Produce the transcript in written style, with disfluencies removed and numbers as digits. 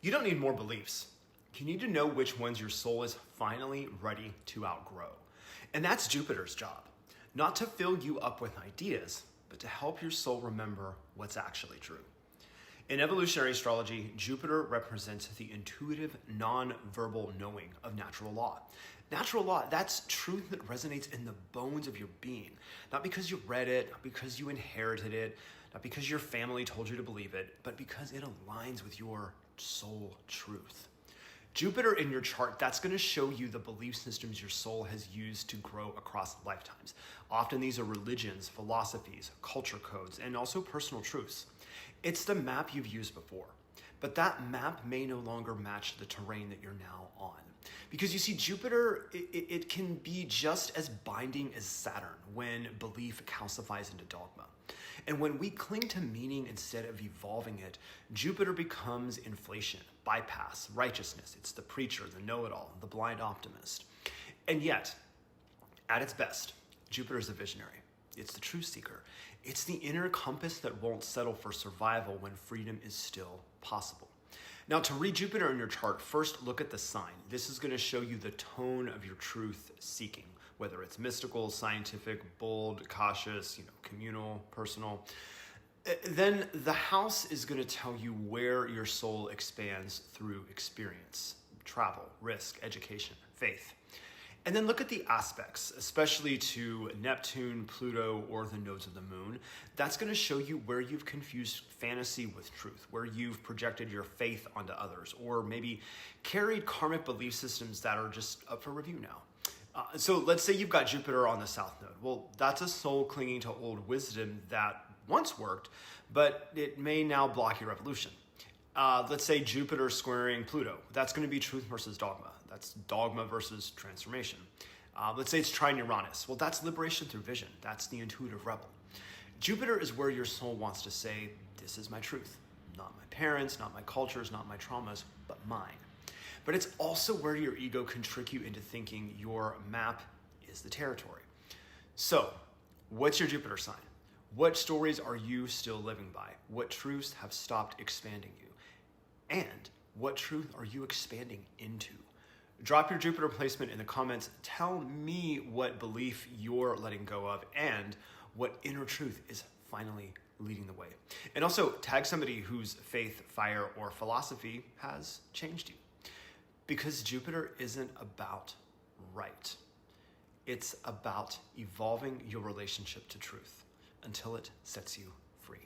You don't need more beliefs. You need to know which ones your soul is finally ready to outgrow. And that's Jupiter's job. Not to fill you up with ideas, but to help your soul remember what's actually true. In evolutionary astrology, Jupiter represents the intuitive, non-verbal knowing of natural law. Natural law, that's truth that resonates in the bones of your being. Not because you read it, not because you inherited it, not because your family told you to believe it, but because it aligns with your soul truth. Jupiter in your chart, that's going to show you the belief systems your soul has used to grow across lifetimes. Often these are religions, philosophies, culture codes, and also personal truths. It's the map you've used before, but that map may no longer match the terrain that you're now on. Because you see, Jupiter, it can be just as binding as Saturn when belief calcifies into dogma. And when we cling to meaning instead of evolving it, Jupiter becomes inflation, bypass, righteousness. It's the preacher, the know-it-all, the blind optimist. And yet, at its best, Jupiter is a visionary. It's the truth seeker. It's the inner compass that won't settle for survival when freedom is still possible. Now, to read Jupiter in your chart, first look at the sign. This is going to show you the tone of your truth seeking, whether it's mystical, scientific, bold, cautious, communal, personal. Then the house is going to tell you where your soul expands through experience, travel, risk, education, faith. And then look at the aspects, especially to Neptune, Pluto, or the nodes of the moon. That's going to show you where you've confused fantasy with truth, where you've projected your faith onto others, or maybe carried karmic belief systems that are just up for review now. So let's say you've got Jupiter on the south node. Well, that's a soul clinging to old wisdom that once worked, but it may now block your evolution. Let's say Jupiter squaring Pluto. That's going to be truth versus dogma. That's dogma versus transformation. Let's say it's trine Uranus. Well, that's liberation through vision. That's the intuitive rebel. Jupiter is where your soul wants to say, this is my truth. Not my parents, not my cultures, not my traumas, but mine. But it's also where your ego can trick you into thinking your map is the territory. So, what's your Jupiter sign? What stories are you still living by? What truths have stopped expanding you? And what truth are you expanding into? Drop your Jupiter placement in the comments. Tell me what belief you're letting go of and what inner truth is finally leading the way. And also tag somebody whose faith, fire, or philosophy has changed you. Because Jupiter isn't about right. It's about evolving your relationship to truth until it sets you free.